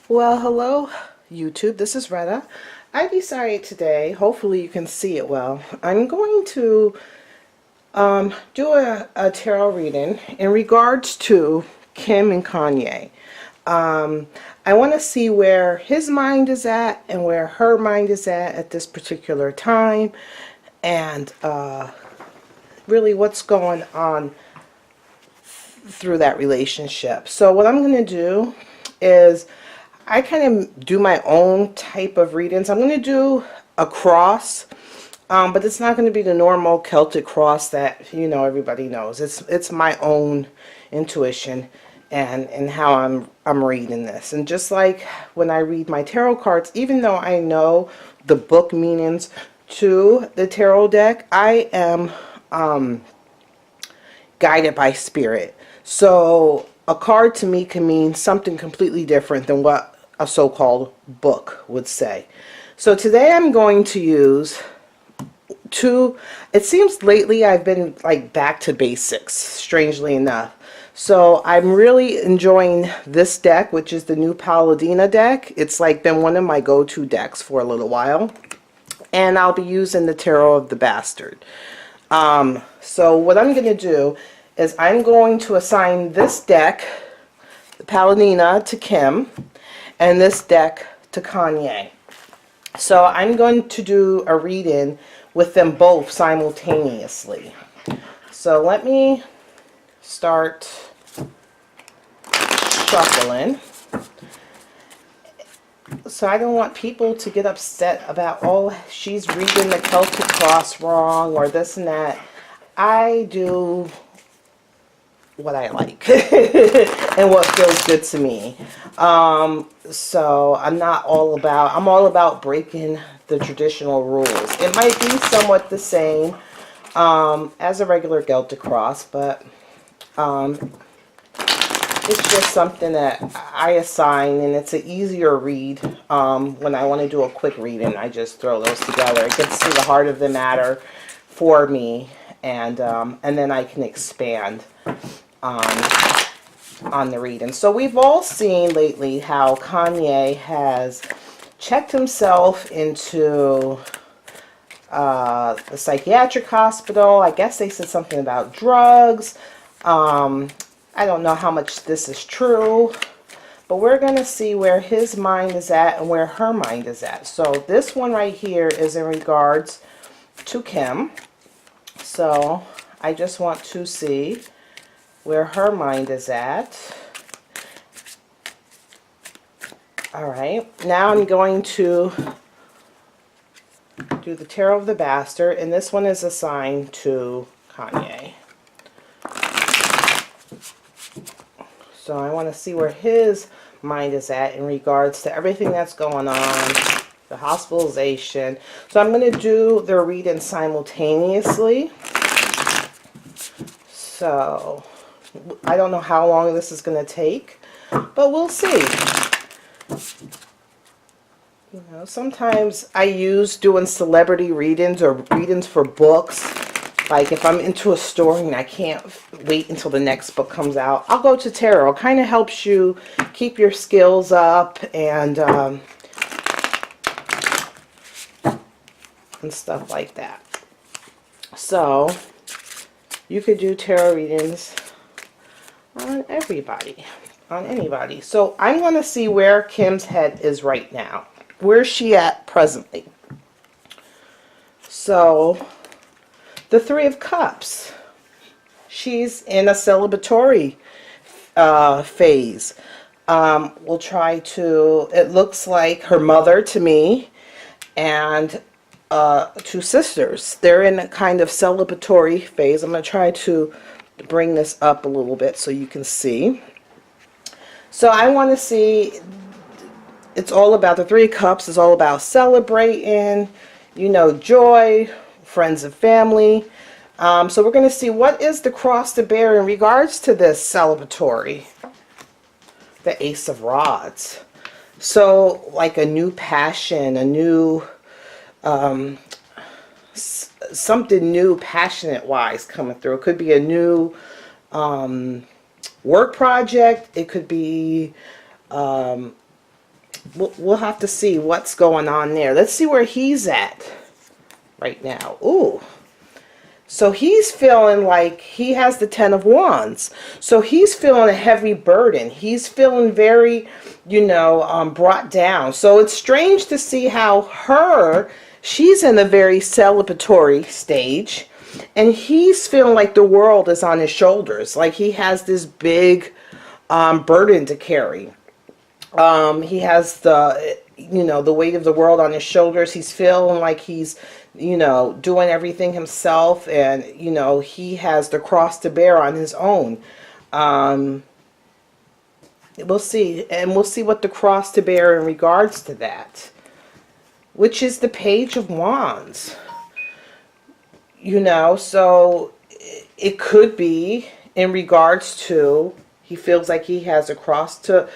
Well, hello, YouTube. This is Retta. I decided today, hopefully you can see it well, I'm going to do a tarot reading in regards to Kim and Kanye. I want to see where his mind is at and where her mind is at this particular time, and really what's going on through that relationship. So what I'm going to do is I kind of do my own type of readings. I'm going to do a cross, but it's not going to be the normal Celtic cross that everybody knows. It's my own intuition and how I'm reading this. And just like when I read my tarot cards, even though I know the book meanings to the tarot deck, I am guided by spirit. So a card to me can mean something completely different than what a so-called book would say. So today I'm going to use two. It seems lately I've been like back to basics, strangely enough. So I'm really enjoying this deck, which is the new Palladini deck. It's like been one of my go-to decks for a little while. And I'll be using the Tarot of the Bastard. So what I'm going to do is I'm going to assign this deck, the Palladini, to Kim, and this deck to Kanye. So I'm going to do a reading with them both simultaneously. So let me start shuffling. So I don't want people to get upset about, oh, she's reading the Celtic cross wrong or this and that. I do what I like and what feels good to me. So I'm all about breaking the traditional rules. It might be somewhat the same as a regular Celtic cross, but it's just something that I assign, and it's an easier read. When I want to do a quick reading, I just throw those together. It gets to the heart of the matter for me, and then I can expand on the reading. So we've all seen lately how Kanye has checked himself into the psychiatric hospital. I guess they said something about drugs. I don't know how much this is true, but we're going to see where his mind is at and where her mind is at. So this one right here is in regards to Kim. So I just want to see where her mind is at. All right, now I'm going to do the Tarot of the Bastard, and this one is assigned to Kanye. So I want to see where his mind is at in regards to everything that's going on, the hospitalization. So I'm going to do the reading simultaneously. So I don't know how long this is going to take, but we'll see. You know, sometimes I use doing celebrity readings or readings for books. Like if I'm into a story and I can't wait until the next book comes out, I'll go to tarot. It kind of helps you keep your skills up and stuff like that. So you could do tarot readings on everybody, on anybody. So I'm going to see where Kim's head is right now. Where's she at presently? So the Three of Cups. She's in a celebratory phase. We'll try to, it looks like her mother to me and two sisters. They're in a kind of celebratory phase. I'm going to try to bring this up a little bit so you can see. So I want to see, it's all about, the Three of Cups is all about celebrating, you know, joy, friends and family. So we're going to see what is the cross to bear in regards to this celebratory. The Ace of Rods. So like a new passion, a new something new passionate wise coming through. It could be a new work project. It could be we'll have to see what's going on there. Let's see where he's at right now. Ooh. So he's feeling like he has the Ten of Wands. So he's feeling a heavy burden. He's feeling very, brought down. So it's strange to see how she's in a very celebratory stage. And he's feeling like the world is on his shoulders. Like he has this big burden to carry. He has the weight of the world on his shoulders. He's feeling like he's doing everything himself, and he has the cross to bear on his own. We'll see, and we'll see what the cross to bear in regards to that, which is the Page of Wands. So it could be in regards to, he feels like he has a cross to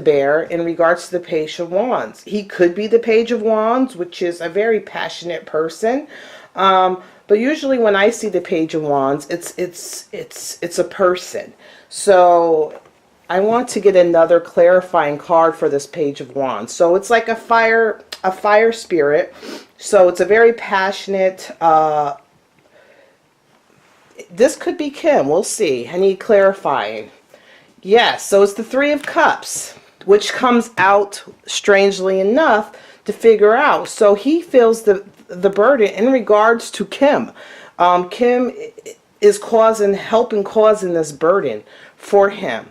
bear in regards to the Page of Wands. He could be the Page of Wands, which is a very passionate person. But usually when I see the Page of Wands, it's a person. So I want to get another clarifying card for this Page of Wands. So it's like a fire spirit. So it's a very passionate, this could be Kim. We'll see. I need clarifying. Yes, so it's the Three of Cups, which comes out, strangely enough, to figure out. So he feels the burden in regards to Kim. Kim is helping causing this burden for him.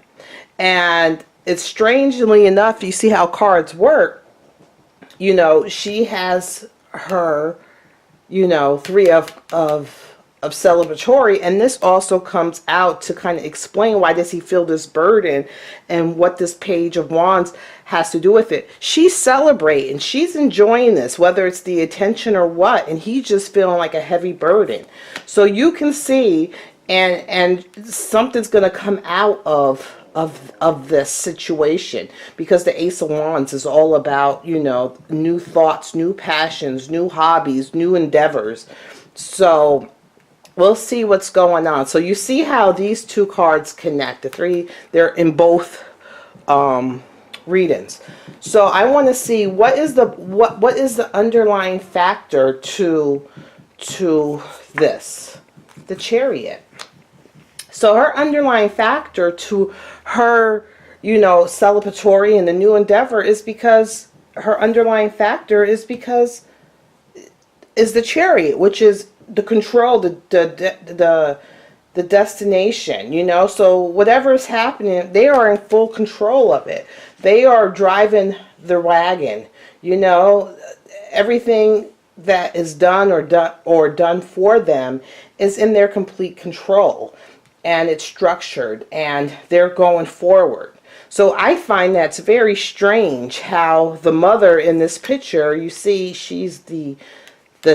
And it's strangely enough, you see how cards work, she has her, three of celebratory, and this also comes out to kind of explain why does he feel this burden and what this Page of Wands has to do with it. She's celebrating, she's enjoying this, whether it's the attention or what, and he's just feeling like a heavy burden. So you can see, and something's going to come out of this situation, because the Ace of Wands is all about, new thoughts, new passions, new hobbies, new endeavors. So we'll see what's going on. So you see how these two cards connect. They're in both readings. So I want to see what is the underlying factor to this, the Chariot. So her underlying factor to her, celebratory and the new endeavor is because her underlying factor is the Chariot, which is the control, the destination, so whatever is happening, they are in full control of it. They are driving the wagon, everything that is done or done for them is in their complete control, and it's structured, and they're going forward. So I find that's very strange how the mother in this picture, you see she's the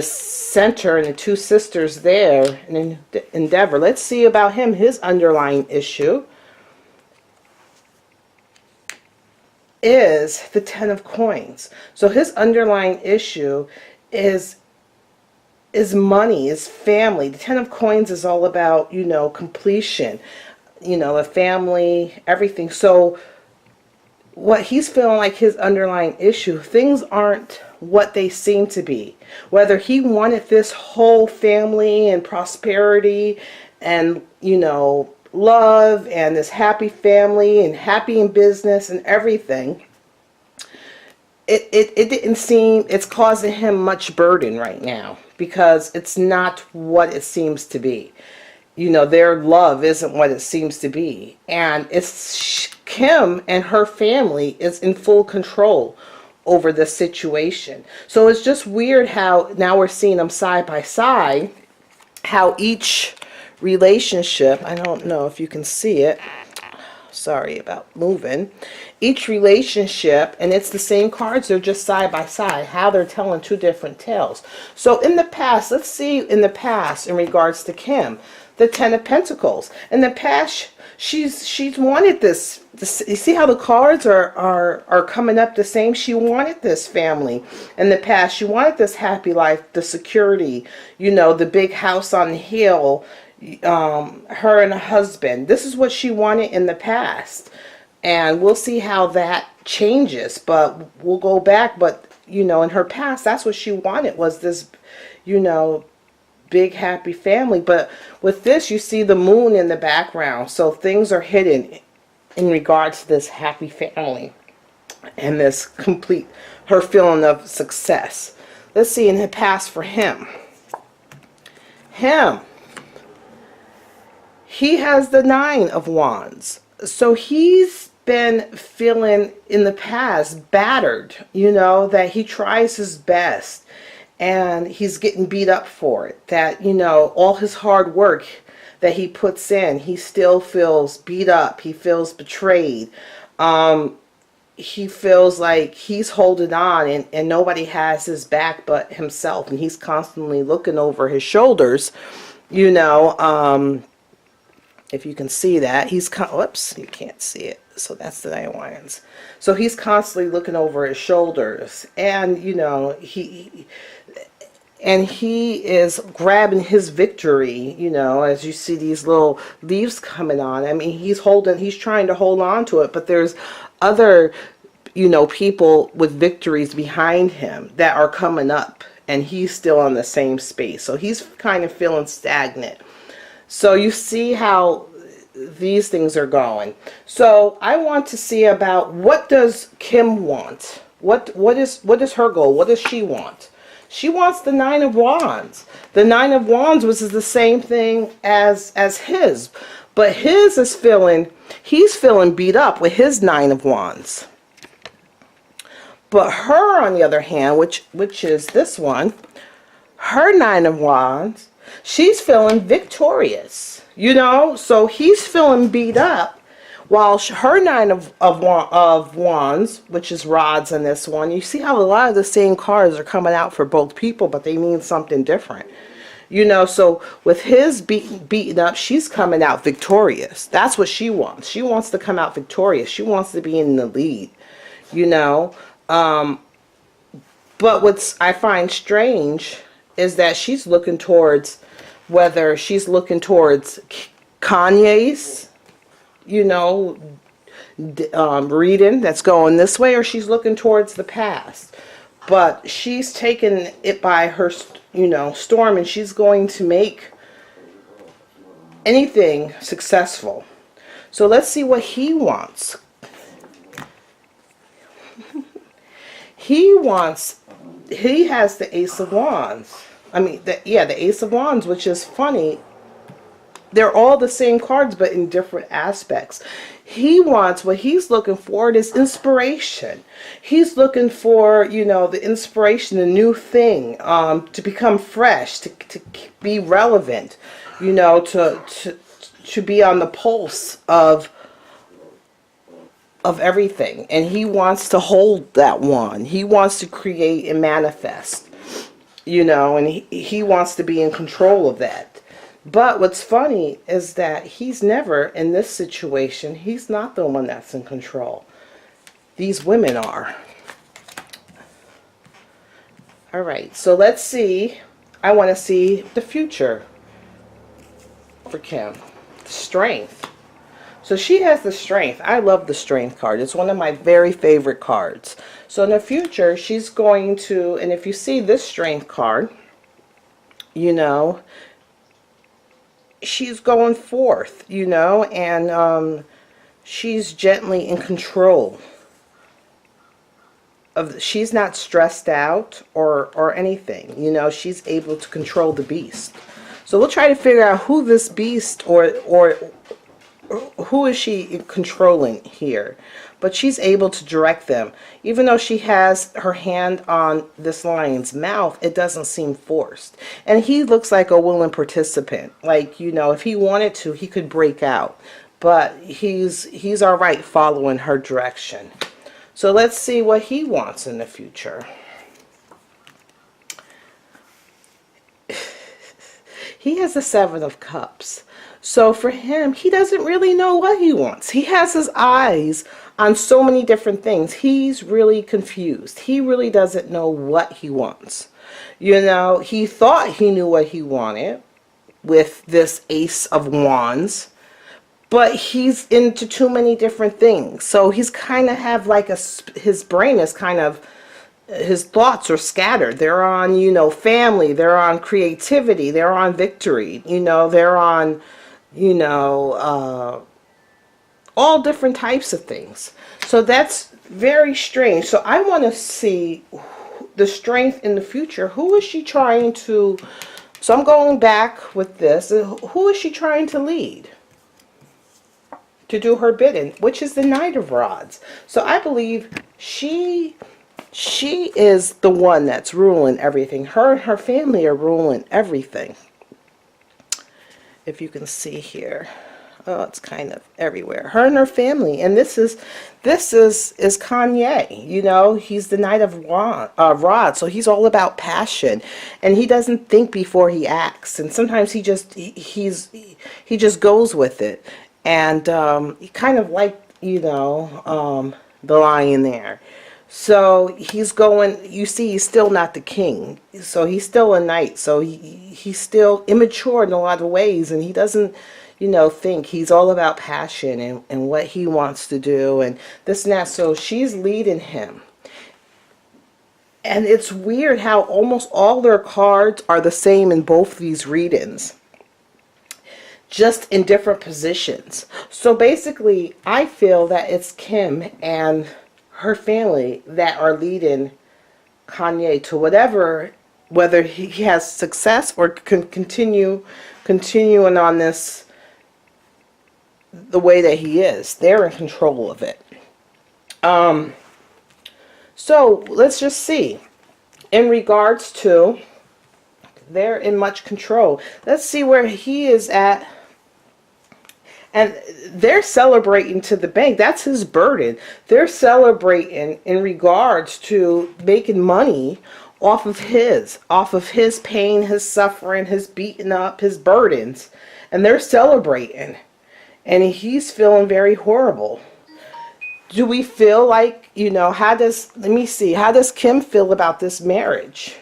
center, and the two sisters there in endeavor. Let's see about him, his underlying issue is the Ten of Coins. So his underlying issue is money, is family. The Ten of Coins is all about, completion, the family, everything. So what he's feeling like his underlying issue, things aren't what they seem to be. Whether he wanted this whole family and prosperity and, love and this happy family and happy in business and everything, it didn't seem, it's causing him much burden right now, because it's not what it seems to be. Their love isn't what it seems to be. And it's Kim and her family is in full control over the situation. So it's just weird how now we're seeing them side by side, how each relationship, I don't know if you can see it, sorry about moving, each relationship, and it's the same cards, they're just side by side, how they're telling two different tales. So in the past, let's see in the past in regards to Kim, the Ten of Pentacles. In the past, she's wanted this, you see how the cards are coming up the same? She wanted this family in the past. She wanted this happy life, the security, the big house on the hill, her and a husband. This is what she wanted in the past. And we'll see how that changes, but we'll go back. But, you know, in her past, that's what she wanted, was this, you know, big happy family. But with this, you see the moon in the background, so things are hidden in regards to this happy family and this complete, her feeling of success. Let's see in the past for him. He has the 9 of Wands. So he's been feeling in the past battered, you know, that he tries his best and he's getting beat up for it. That, you know, all his hard work that he puts in, he still feels beat up. He feels betrayed. He feels like he's holding on and nobody has his back but himself. And he's constantly looking over his shoulders, you know, if you can see that. Whoops, you can't see it. So that's the 9 of Wands. So he's constantly looking over his shoulders. And, you know, he is grabbing his victory, you know, as you see these little leaves coming on. I mean, he's trying to hold on to it, but there's other, you know, people with victories behind him that are coming up, and he's still on the same space. So he's kind of feeling stagnant. So you see how these things are going. So I want to see about, what does Kim want? What is her goal? What does she want? She wants the 9 of Wands. The 9 of Wands was the same thing as his. But his is he's feeling beat up with his 9 of Wands. But her, on the other hand, which is this one, her 9 of Wands, she's feeling victorious. You know, so he's feeling beat up, while her 9 of Wands, which is rods on this one, you see how a lot of the same cards are coming out for both people, but they mean something different. You know, so with his beaten up, she's coming out victorious. That's what she wants. She wants to come out victorious. She wants to be in the lead, you know. But what I find strange is that she's looking towards, whether she's looking towards Kanye's, you know, reading that's going this way, or she's looking towards the past. But she's taken it by her, you know, storm, and she's going to make anything successful. So let's see what he wants. He has the Ace of Wands. I mean, the Ace of Wands, which is funny. They're all the same cards, but in different aspects. What he's looking for is inspiration. He's looking for, you know, the inspiration, the new thing, to become fresh, to be relevant, you know, to be on the pulse of everything. And he wants to hold that one. He wants to create and manifest, you know, and he wants to be in control of that. But what's funny is that he's never, in this situation, he's not the one that's in control. These women are. All right, so let's see. I want to see the future for Kim. Strength. So she has the Strength. I love the Strength card. It's one of my very favorite cards. So in the future, she's going to, and if you see this Strength card, you know, she's going forth, you know, and she's gently in control of, she's not stressed out or anything, you know. She's able to control the beast. So we'll try to figure out who this beast or who is she controlling here. But she's able to direct them. Even though she has her hand on this lion's mouth, it doesn't seem forced. And he looks like a willing participant. Like, you know, if he wanted to, he could break out. But he's all right following her direction. So let's see what he wants in the future. He has the 7 of Cups. So for him, he doesn't really know what he wants. He has his eyes on so many different things. He's really confused. He really doesn't know what he wants. You know, he thought he knew what he wanted with this Ace of Wands, but he's into too many different things. So he's kind of have like his brain is kind of, his thoughts are scattered. They're on, family, they're on creativity, they're on victory, they're on, all different types of things. So that's very strange. So I want to see the strength in the future. Who is she trying to, so I'm going back with this. Who is she trying to lead? To do her bidding, which is the Knight of Rods. So I believe she is the one that's ruling everything. Her and her family are ruling everything. If you can see here. Oh, it's kind of everywhere. Her and her family. And this is Kanye. He's the Knight of Rods. So he's all about passion. And he doesn't think before he acts. And sometimes he just goes with it. And he kind of like, the lion there. So he's going, you see, he's still not the king. So he's still a knight. So he's still immature in a lot of ways. And he doesn't, think. He's all about passion and what he wants to do and this and that. So she's leading him. And it's weird how almost all their cards are the same in both these readings, just in different positions. So basically, I feel that it's Kim and her family that are leading Kanye to whether he has success or can continuing on this the way that he is. They're in control of it. So let's just see. In regards to, they're in much control. Let's see where he is at. And they're celebrating to the bank. That's his burden. They're celebrating in regards to making money off of his pain, his suffering, his beating up, his burdens. And they're celebrating. And he's feeling very horrible. Do we feel like, let me see, how does Kim feel about this marriage?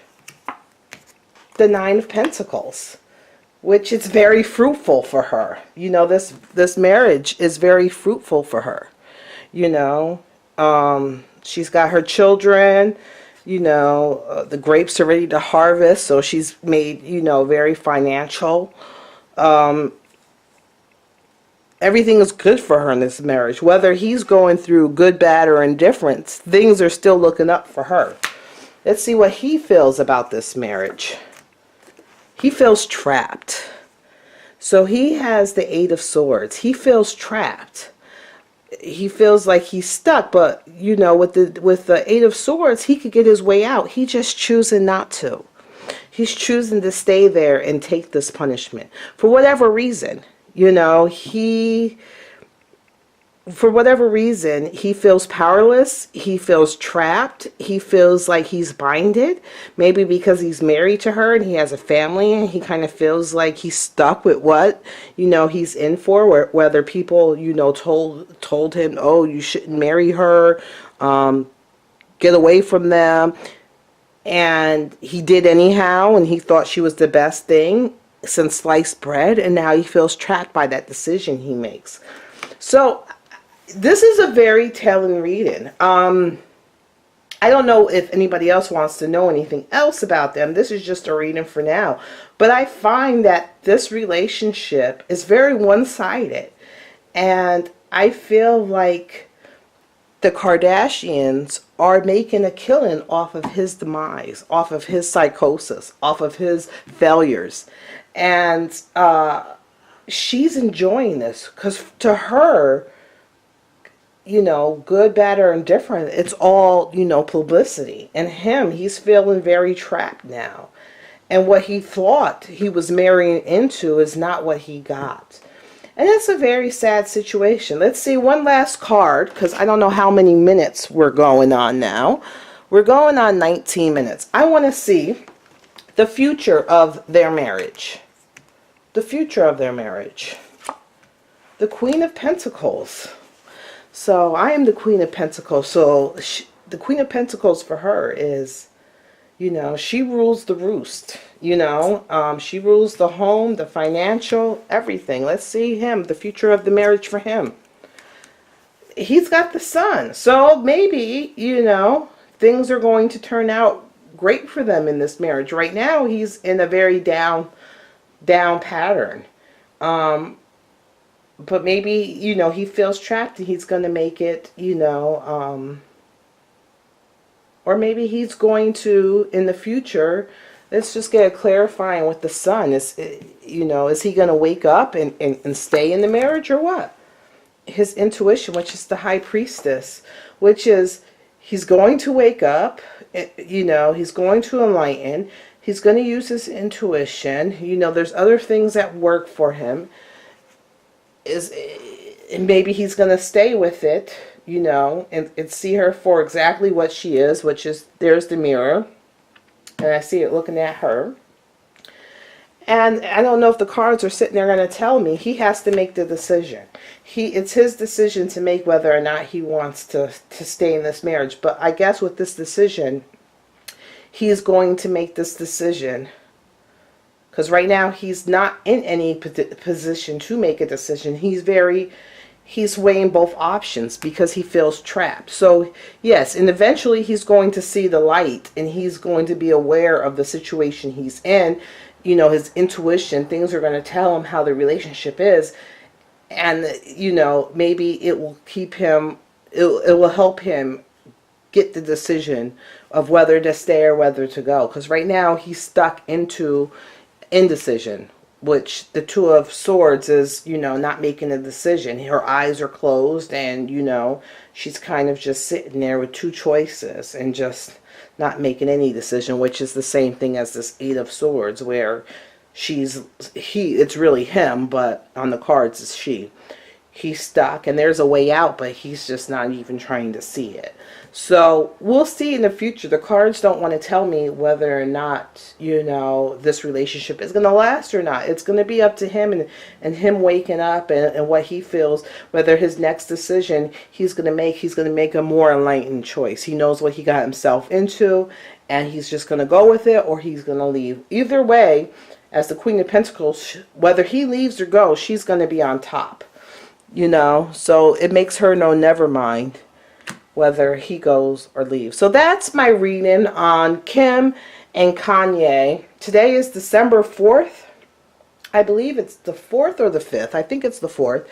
The Nine of Pentacles. Which is very fruitful for her. This marriage is very fruitful for her. She's got her children. The grapes are ready to harvest. So she's made, very financial. Everything is good for her in this marriage. Whether he's going through good, bad, or indifference, things are still looking up for her. Let's see what he feels about this marriage. He feels trapped. So he has the Eight of Swords. He feels trapped. He feels like he's stuck, but with the Eight of Swords, he could get his way out. He just choosing not to. He's choosing to stay there and take this punishment for whatever reason. For whatever reason, he feels powerless, he feels trapped, he feels like he's binded, maybe because he's married to her and he has a family and he kind of feels like he's stuck with what, he's in for, whether people, told him, oh, you shouldn't marry her, get away from them, and he did anyhow, and he thought she was the best thing since sliced bread, and now he feels trapped by that decision he makes. So this is a very telling reading. I don't know if anybody else wants to know anything else about them. This is just a reading for now. But I find that this relationship is very one-sided. And I feel like the Kardashians are making a killing off of his demise, off of his psychosis, off of his failures. And she's enjoying this because to her, good, bad, or indifferent, it's all, publicity. And him, he's feeling very trapped now. And what he thought he was marrying into is not what he got. And it's a very sad situation. Let's see one last card, because I don't know how many minutes we're going on now. We're going on 19 minutes. I want to see the future of their marriage. The future of their marriage. The Queen of Pentacles. So I am the Queen of Pentacles. So the Queen of Pentacles for her is, You know, she rules the roost. You know, she rules the home, the financial, everything. Let's see him, the future of the marriage for him. He's got the sun. So maybe, you know, things are going to turn out great for them in this marriage. Right now, he's in a very down pattern. But maybe, you know, he feels trapped and he's going to make it, you know, or maybe he's going to, in the future, let's just get a clarifying with the sun. Is, you know, is he going to wake up and stay in the marriage or what? His intuition, which is the high priestess, which is he's going to wake up, you know, he's going to enlighten, he's going to use his intuition, you know, there's other things that work for him, and maybe he's going to stay with it, you know, and see her for exactly what she is, which is, there's the mirror, and I see it looking at her. And I don't know if the cards are sitting there going to tell me. He has to make the decision. It's his decision to make whether or not he wants to stay in this marriage. But I guess with this decision, he is going to make this decision. Because right now, he's not in any position to make a decision. He's weighing both options because he feels trapped. So yes, and eventually he's going to see the light. And he's going to be aware of the situation he's in. You know, his intuition, things are going to tell him how the relationship is. And, you know, maybe it will keep him, it will help him get the decision of whether to stay or whether to go. Because right now he's stuck into indecision, which the Two of Swords is, you know, not making a decision. Her eyes are closed and, you know, she's kind of just sitting there with two choices and just not making any decision, which is the same thing as this Eight of Swords, where it's really him, but on the cards it's she. He's stuck and there's a way out, but he's just not even trying to see it. So we'll see in the future. The cards don't want to tell me whether or not, you know, this relationship is going to last or not. It's going to be up to him and him waking up and what he feels, whether his next decision he's going to make a more enlightened choice. He knows what he got himself into and he's just going to go with it, or he's going to leave. Either way, as the Queen of Pentacles, whether he leaves or goes, she's going to be on top. You know, so it makes her know, never mind whether he goes or leaves. So that's my reading on Kim and Kanye. Today is December 4th. I believe it's the 4th or the 5th. I think it's the 4th.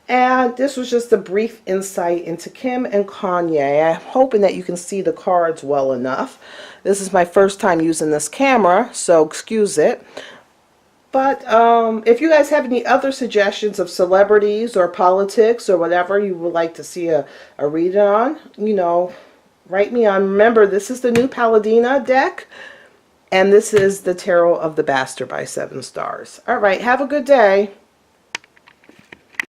And this was just a brief insight into Kim and Kanye. I'm hoping that you can see the cards well enough. This is my first time using this camera, so excuse it. But if you guys have any other suggestions of celebrities or politics or whatever you would like to see a reading on, you know, write me on. Remember, this is the new Palladini deck. And this is the Tarot of the Bastard by 7 Stars. All right, have a good day.